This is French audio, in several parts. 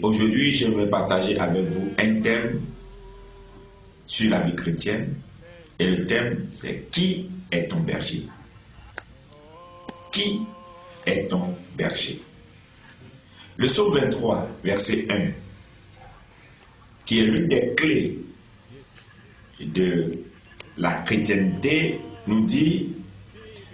Aujourd'hui, j'aimerais partager avec vous un thème sur la vie chrétienne. Et le thème, c'est qui est ton berger? Qui est ton berger? Le psaume 23, verset 1, qui est l'une des clés de la chrétienté, nous dit: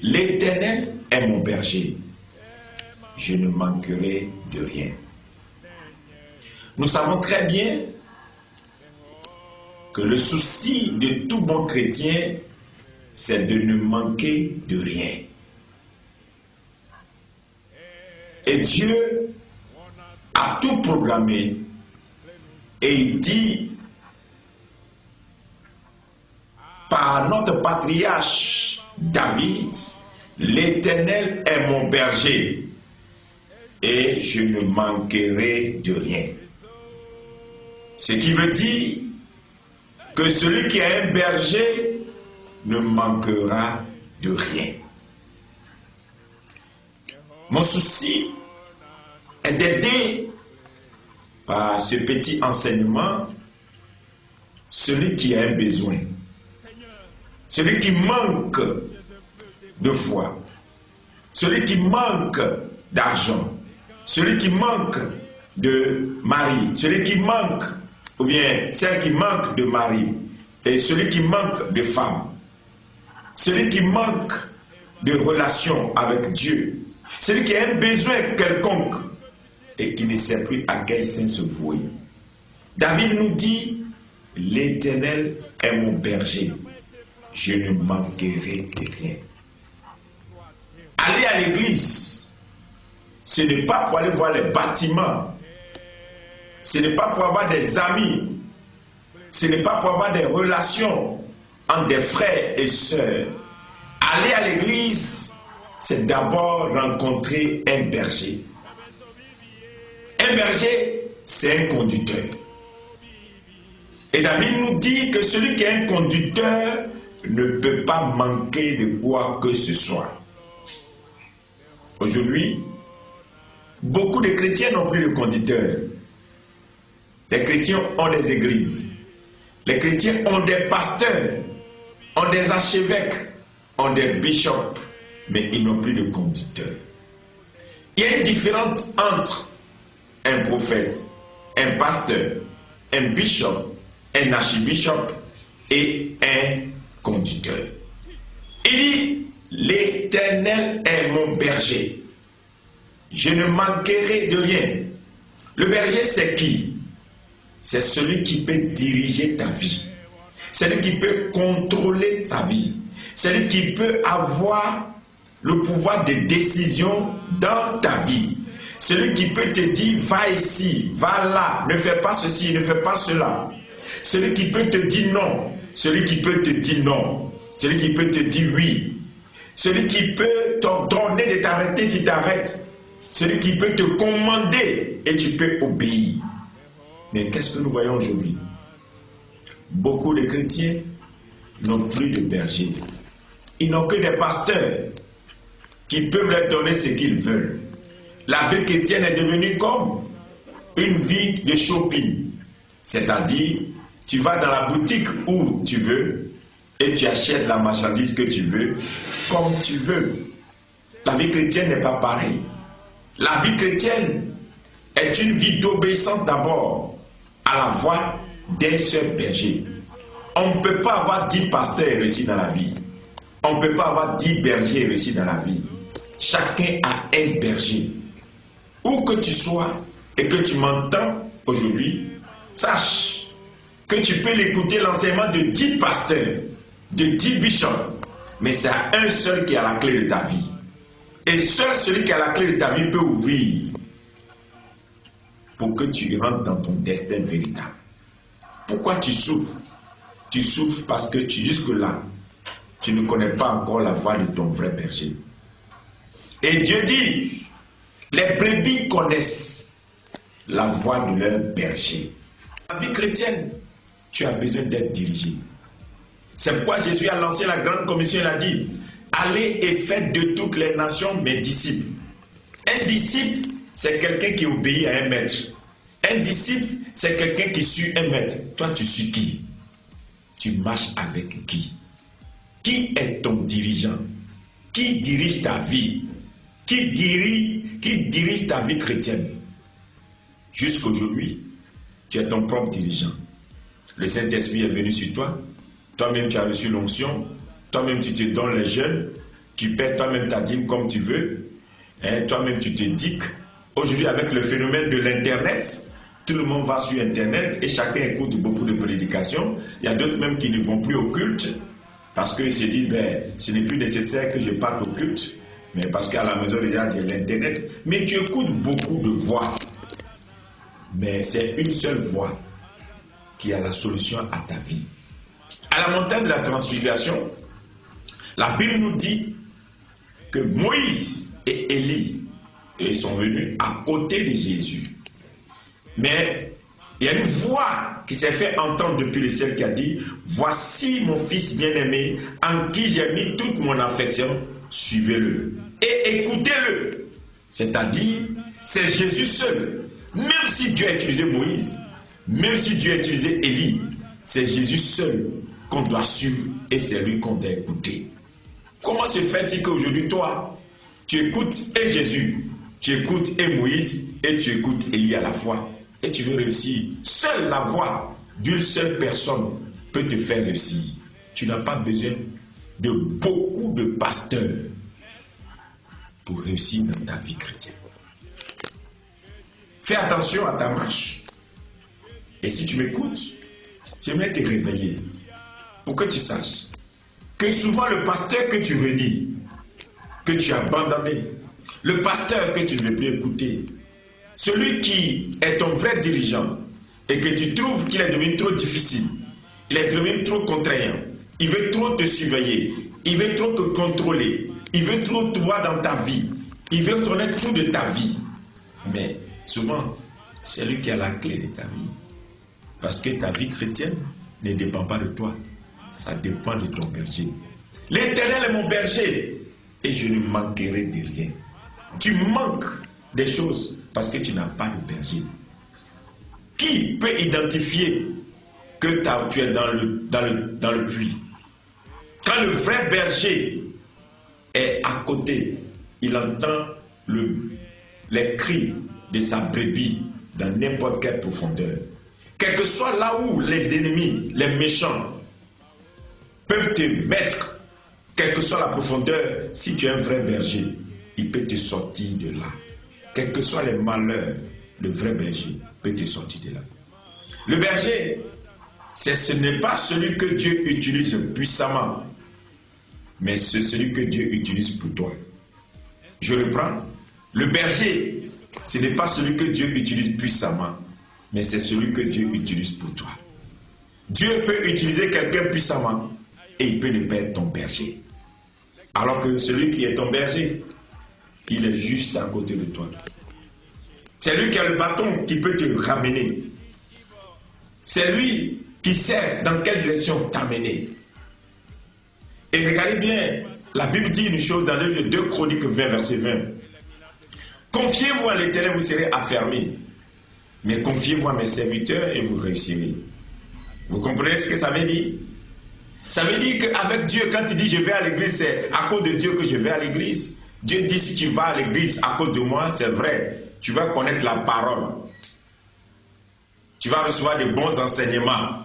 l'Éternel est mon berger, je ne manquerai de rien. Nous savons très bien que le souci de tout bon chrétien, c'est de ne manquer de rien. Et Dieu a tout programmé et il dit par notre patriarche David: l'Éternel est mon berger et je ne manquerai de rien. Ce qui veut dire que celui qui a un berger ne manquera de rien. Mon souci est d'aider par ce petit enseignement celui qui a un besoin, celui qui manque de foi, celui qui manque d'argent, celui qui manque de mari, celui qui manque, ou bien celle qui manque de mari, et celui qui manque de femme, celui qui manque de relation avec Dieu, celui qui a un besoin quelconque et qui ne sait plus à quel sein se vouer. David nous dit: l'Éternel est mon berger, je ne manquerai de rien. Aller à l'église, ce n'est pas pour aller voir les bâtiments, ce n'est pas pour avoir des amis, ce n'est pas pour avoir des relations entre des frères et sœurs. Aller à l'église, c'est d'abord rencontrer un berger. Un berger, c'est un conducteur. Et David nous dit que celui qui est un conducteur ne peut pas manquer de quoi que ce soit. Aujourd'hui, beaucoup de chrétiens n'ont plus de conducteurs. Les chrétiens ont des églises. Les chrétiens ont des pasteurs, ont des archevêques, ont des bishops, mais ils n'ont plus de conducteurs. Il y a une différence entre un prophète, un pasteur, un bishop, un archibishop et un conducteur. Il dit: l'Éternel est mon berger, je ne manquerai de rien. Le berger, c'est qui? C'est celui qui peut diriger ta vie, celui qui peut contrôler ta vie, celui qui peut avoir le pouvoir de décision dans ta vie, celui qui peut te dire: va ici, va là, ne fais pas ceci, ne fais pas cela. Celui qui peut te dire non, celui qui peut te dire non, celui qui peut te dire oui, celui qui peut t'ordonner de t'arrêter, tu t'arrêtes, celui qui peut te commander et tu peux obéir. Mais qu'est-ce que nous voyons aujourd'hui? Beaucoup de chrétiens n'ont plus de berger. Ils n'ont que des pasteurs qui peuvent leur donner ce qu'ils veulent. La vie chrétienne est devenue comme une vie de shopping. C'est-à-dire, tu vas dans la boutique où tu veux et tu achètes la marchandise que tu veux, comme tu veux. La vie chrétienne n'est pas pareille. La vie chrétienne est une vie d'obéissance d'abord à la voix d'un seul berger. On ne peut pas avoir 10 pasteurs réussis dans la vie. On ne peut pas avoir 10 bergers réussis dans la vie. Chacun a un berger. Où que tu sois et que tu m'entends aujourd'hui, sache que tu peux l'écouter l'enseignement de 10 pasteurs, de 10 bishops, mais c'est un seul qui a la clé de ta vie. Et seul celui qui a la clé de ta vie peut ouvrir pour que tu rentres dans ton destin véritable. Pourquoi tu souffres? Tu souffres parce que jusque-là, tu ne connais pas encore la voix de ton vrai berger. Et Dieu dit: les brebis connaissent la voix de leur berger. La vie chrétienne, tu as besoin d'être dirigé. C'est pourquoi Jésus a lancé la grande commission. Il a dit: allez et faites de toutes les nations mes disciples. Un disciple, c'est quelqu'un qui obéit à un maître. Un disciple, c'est quelqu'un qui suit un maître. Toi, tu suis qui? Tu marches avec qui? Qui est ton dirigeant? Qui dirige ta vie? Qui dirige ta vie chrétienne? Jusqu'aujourd'hui, tu es ton propre dirigeant. Le Saint-Esprit est venu sur toi. Toi-même, tu as reçu l'onction. Toi-même, tu te donnes les jeûnes. Tu paies toi-même ta dîme comme tu veux. Toi-même, tu te dictes. Aujourd'hui, avec le phénomène de l'Internet, tout le monde va sur Internet et chacun écoute beaucoup de prédications. Il y a d'autres même qui ne vont plus au culte parce qu'ils se disent, ce n'est plus nécessaire que je parte au culte, mais parce qu'à la maison déjà il y a l'Internet. Mais tu écoutes beaucoup de voix. Mais c'est une seule voix qui a la solution à ta vie. À la montagne de la transfiguration, la Bible nous dit que Moïse et Élie sont venus à côté de Jésus. Mais il y a une voix qui s'est fait entendre depuis le ciel qui a dit, voici mon fils bien-aimé en qui j'ai mis toute mon affection, suivez-le et écoutez-le. C'est-à-dire, c'est Jésus seul. Même si Dieu a utilisé Moïse, même si Dieu a utilisé Élie, c'est Jésus seul qu'on doit suivre et c'est lui qu'on doit écouter. Comment se fait-il qu'aujourd'hui, toi, tu écoutes et Jésus, tu écoutes et Moïse et tu écoutes Élie à la fois et tu veux réussir? Seule la voix d'une seule personne peut te faire réussir. Tu n'as pas besoin de beaucoup de pasteurs pour réussir dans ta vie chrétienne. Fais attention à ta marche. Et si tu m'écoutes, j'aimerais te réveiller pour que tu saches que souvent le pasteur que tu renies, que tu as abandonné, le pasteur que tu ne veux plus écouter, celui qui est ton vrai dirigeant et que tu trouves qu'il est devenu trop difficile, il est devenu trop contraignant, il veut trop te surveiller, il veut trop te contrôler, il veut trop te voir dans ta vie, il veut connaître tout de ta vie. Mais souvent, c'est lui qui a la clé de ta vie. Parce que ta vie chrétienne ne dépend pas de toi, ça dépend de ton berger. L'Éternel est mon berger et je ne manquerai de rien. Tu manques des choses parce que tu n'as pas de berger. Qui peut identifier que tu es dans le puits? Quand le vrai berger est à côté, il entend les cris de sa brebis dans n'importe quelle profondeur. Quel que soit là où les ennemis, les méchants peuvent te mettre, quelle que soit la profondeur, si tu es un vrai berger, il peut te sortir de là. Quels que soient les malheurs, le vrai berger peut te sortir de là. Le berger, ce n'est pas celui que Dieu utilise puissamment, mais c'est celui que Dieu utilise pour toi. Je reprends. Le berger, ce n'est pas celui que Dieu utilise puissamment, mais c'est celui que Dieu utilise pour toi. Dieu peut utiliser quelqu'un puissamment et il peut ne pas être ton berger. Alors que celui qui est ton berger, il est juste à côté de toi. C'est lui qui a le bâton qui peut te ramener. C'est lui qui sait dans quelle direction t'amener. Et regardez bien, la Bible dit une chose dans le livre de 2 Chroniques 20, verset 20. Confiez-vous à l'Éternel, vous serez affermis. Mais confiez-vous à mes serviteurs et vous réussirez. Vous comprenez ce que ça veut dire? Ça veut dire qu'avec Dieu, quand il dit je vais à l'église, c'est à cause de Dieu que je vais à l'église. Dieu dit si tu vas à l'église à cause de moi, c'est vrai. Tu vas connaître la parole. Tu vas recevoir de bons enseignements.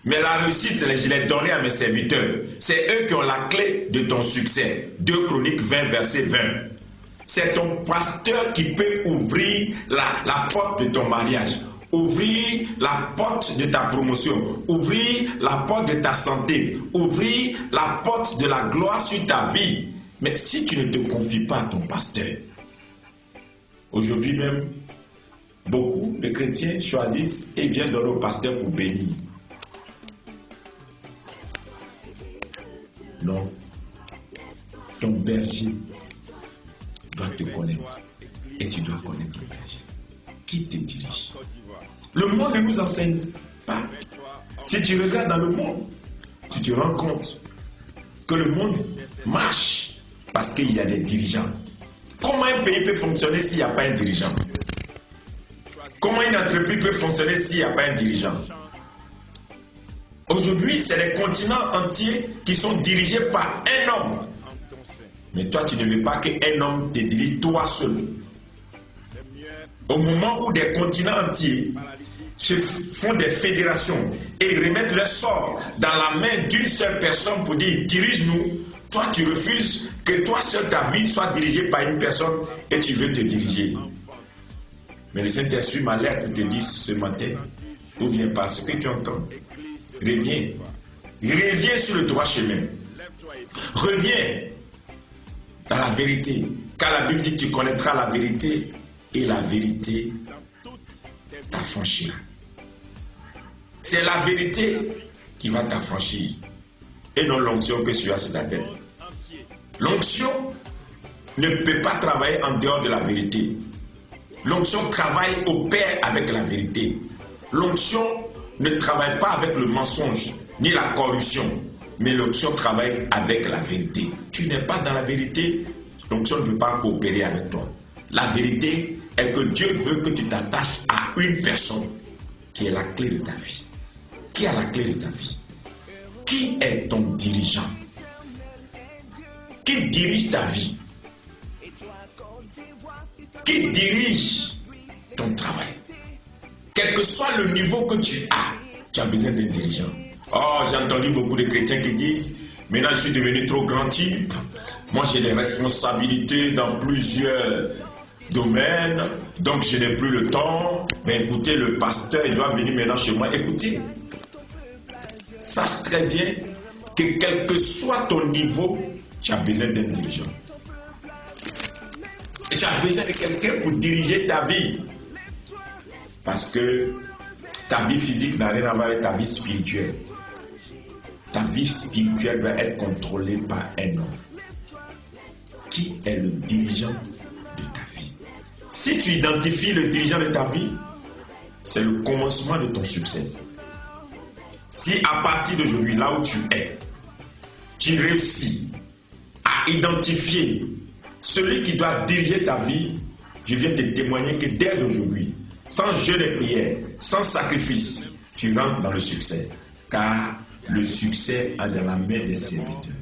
Mais la réussite, je l'ai donnée à mes serviteurs. C'est eux qui ont la clé de ton succès. 2 Chroniques 20, verset 20. C'est ton pasteur qui peut ouvrir la porte de ton mariage, ouvrir la porte de ta promotion, ouvrir la porte de ta santé, ouvrir la porte de la gloire sur ta vie. Mais si tu ne te confies pas à ton pasteur, aujourd'hui même, beaucoup de chrétiens choisissent et viennent donner au pasteur pour bénir. Non, ton berger doit te connaître et tu dois connaître ton berger. Qui te dirige? Le monde ne nous enseigne pas. Si tu regardes dans le monde, tu te rends compte que le monde marche parce qu'il y a des dirigeants. Comment un pays peut fonctionner s'il n'y a pas un dirigeant? Comment une entreprise peut fonctionner s'il n'y a pas un dirigeant? Aujourd'hui, c'est les continents entiers qui sont dirigés par un homme. Mais toi, tu ne veux pas qu'un homme te dirige toi seul. Au moment où des continents entiers se font des fédérations et remettent leur sort dans la main d'une seule personne pour dire dirige-nous, toi tu refuses que toi seul ta vie soit dirigée par une personne et tu veux te diriger. Mais le Saint-Esprit m'a l'air pour te dire ce matin, ou bien parce que tu entends, reviens. Reviens sur le droit chemin. Reviens dans la vérité. Car la Bible dit que tu connaîtras la vérité et la vérité t'affranchira. C'est la vérité qui va t'affranchir et non l'onction que tu as sur ta tête. L'onction ne peut pas travailler en dehors de la vérité. L'onction travaille au pair avec la vérité. L'onction ne travaille pas avec le mensonge ni la corruption, mais l'onction travaille avec la vérité. Tu n'es pas dans la vérité, l'onction ne peut pas coopérer avec toi. La vérité est que Dieu veut que tu t'attaches à une personne qui est la clé de ta vie. Qui a la clé de ta vie? Qui est ton dirigeant? Qui dirige ta vie? Qui dirige ton travail? Quel que soit le niveau que tu as besoin d'un dirigeant. Oh, j'ai entendu beaucoup de chrétiens qui disent, maintenant je suis devenu trop grand type, moi j'ai des responsabilités dans plusieurs domaines, donc je n'ai plus le temps. Mais écoutez, le pasteur, il doit venir maintenant chez moi. Écoutez, sache très bien que quel que soit ton niveau, tu as besoin d'un dirigeant. Et tu as besoin de quelqu'un pour diriger ta vie. Parce que ta vie physique n'a rien à voir avec ta vie spirituelle. Ta vie spirituelle doit être contrôlée par un homme. Qui est le dirigeant de ta vie? Si tu identifies le dirigeant de ta vie, c'est le commencement de ton succès. Si à partir d'aujourd'hui, là où tu es, tu réussis à identifier celui qui doit diriger ta vie, je viens te témoigner que dès aujourd'hui, sans jeûne et prière, sans sacrifice, tu rentres dans le succès. Car le succès est dans la main des serviteurs.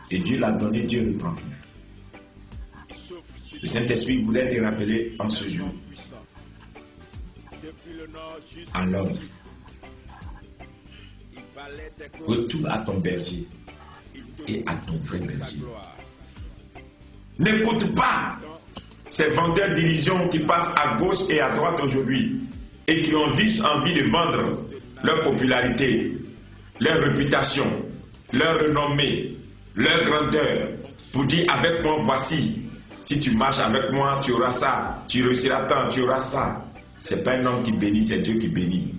Et Dieu l'a donné, Dieu le prend. Le Saint-Esprit voulait te rappeler en ce jour. En l'ordre. Retourne à ton berger et à ton vrai berger. N'écoute pas ces vendeurs d'illusions qui passent à gauche et à droite aujourd'hui et qui ont juste envie de vendre leur popularité, leur réputation, leur renommée, leur grandeur pour dire avec moi voici, si tu marches avec moi tu auras ça, tu réussiras tant, tu auras ça. C'est pas un homme qui bénit, c'est Dieu qui bénit.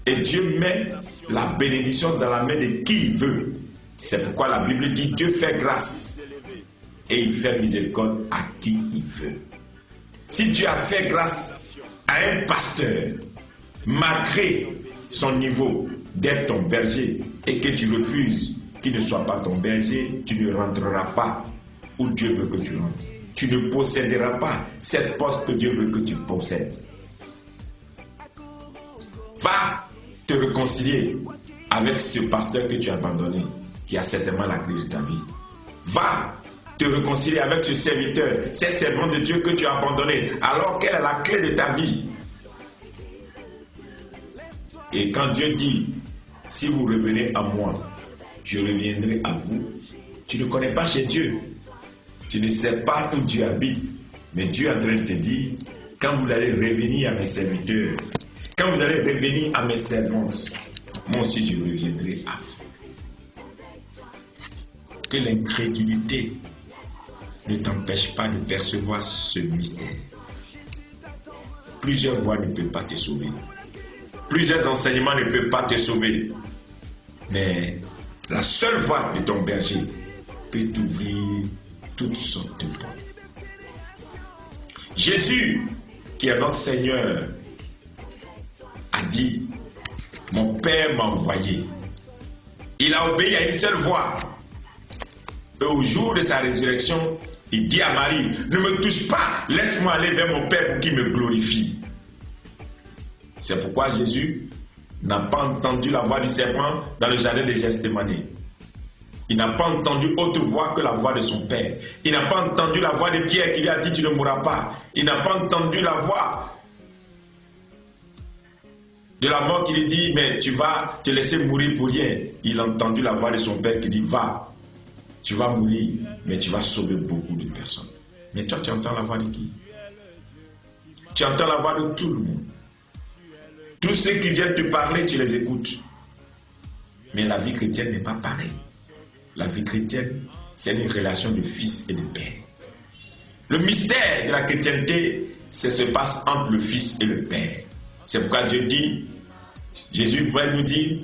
Et Dieu met la bénédiction dans la main de qui il veut. C'est pourquoi la Bible dit Dieu fait grâce et il fait miséricorde à qui il veut. Si Dieu a fait grâce à un pasteur, malgré son niveau d'être ton berger, et que tu refuses qu'il ne soit pas ton berger, tu ne rentreras pas où Dieu veut que tu rentres. Tu ne posséderas pas cette poste que Dieu veut que tu possèdes. Va te réconcilier avec ce pasteur que tu as abandonné, qui a certainement la clé de ta vie. Va te réconcilier avec ce serviteur, ces servants de Dieu que tu as abandonné, alors qu'elle est la clé de ta vie. Et quand Dieu dit, si vous revenez à moi, je reviendrai à vous, tu ne connais pas chez Dieu. Tu ne sais pas où Dieu habite. Mais Dieu est en train de te dire, quand vous allez revenir à mes serviteurs, quand vous allez revenir à mes servantes, moi aussi je reviendrai à vous. Que l'incrédulité ne t'empêche pas de percevoir ce mystère. Plusieurs voies ne peuvent pas te sauver. Plusieurs enseignements ne peuvent pas te sauver. Mais la seule voie de ton berger peut t'ouvrir toutes sortes de portes. Jésus, qui est notre Seigneur, a dit, mon Père m'a envoyé Il a obéi à une seule voix. Et au jour de sa résurrection, il dit à Marie, ne me touche pas, laisse-moi aller vers mon Père pour qu'il me glorifie. C'est pourquoi Jésus n'a pas entendu la voix du serpent dans le jardin de Gethsémani. Il n'a pas entendu autre voix que la voix de son Père. Il n'a pas entendu la voix de Pierre qui lui a dit, tu ne mourras pas. Il n'a pas entendu la voix de la mort qui lui dit, mais tu vas te laisser mourir pour rien. Il a entendu la voix de son Père qui dit, va, tu vas mourir, mais tu vas sauver beaucoup de personnes. Mais toi, tu entends la voix de qui? Tu entends la voix de tout le monde. Tous ceux qui viennent te parler, tu les écoutes. Mais la vie chrétienne n'est pas pareille. La vie chrétienne, c'est une relation de fils et de père. Le mystère de la chrétienté, ça se passe entre le fils et le père. C'est pourquoi Dieu dit, Jésus va nous dire,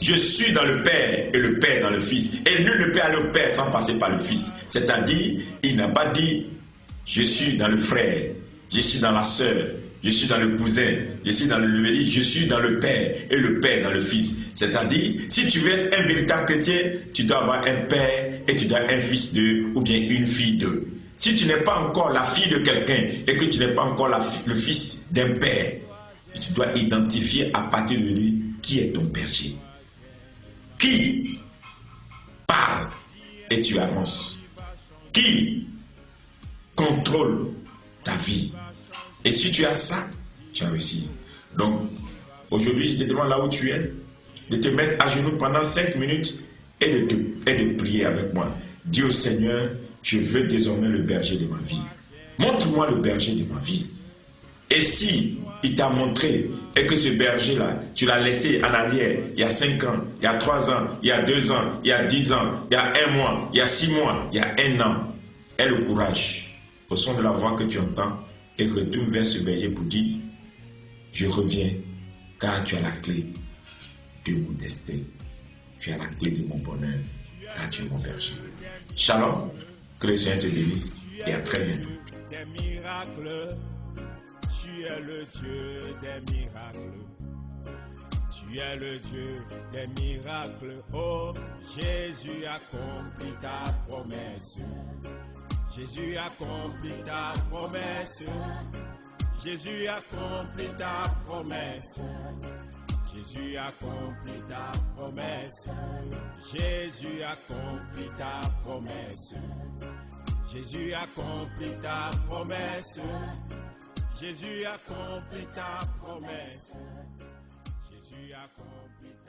je suis dans le Père et le Père dans le Fils. Et nul ne peut aller au Père sans passer par le Fils. C'est-à-dire, il n'a pas dit, je suis dans le frère, je suis dans la sœur, je suis dans le cousin, je suis dans le neveu, je suis dans le Père et le Père dans le Fils. C'est-à-dire, si tu veux être un véritable chrétien, tu dois avoir un Père et tu dois avoir un fils d'eux ou bien une fille d'eux. Si tu n'es pas encore la fille de quelqu'un et que tu n'es pas encore le fils d'un père, tu dois identifier à partir de lui qui est ton berger. Qui parle et tu avances. Qui contrôle ta vie. Et si tu as ça, tu as réussi. Donc, aujourd'hui, je te demande là où tu es, de te mettre à genoux pendant 5 minutes et de prier avec moi. Dis au Seigneur, je veux désormais le berger de ma vie. Montre-moi le berger de ma vie. Et si il t'a montré et que ce berger-là, tu l'as laissé en arrière il y a 5 ans, il y a 3 ans, il y a 2 ans, il y a 10 ans, il y a 1 mois, il y a 6 mois, il y a 1 an, aie le courage, au son de la voix que tu entends, et retourne vers ce berger pour dire, je reviens, car tu as la clé de mon destin, tu as la clé de mon bonheur, car tu es mon berger. Shalom, que le Seigneur te bénisse, et à très bientôt. Des miracles. Tu es le Dieu des miracles. Tu es le Dieu des miracles. Oh, Jésus accomplit ta promesse. Jésus accomplit ta promesse. Jésus accomplit ta promesse. Jésus accomplit ta promesse. Jésus accomplit ta promesse. Jésus accomplit ta promesse. Jésus accomplit ta promesse. Jésus accomplit ta promesse.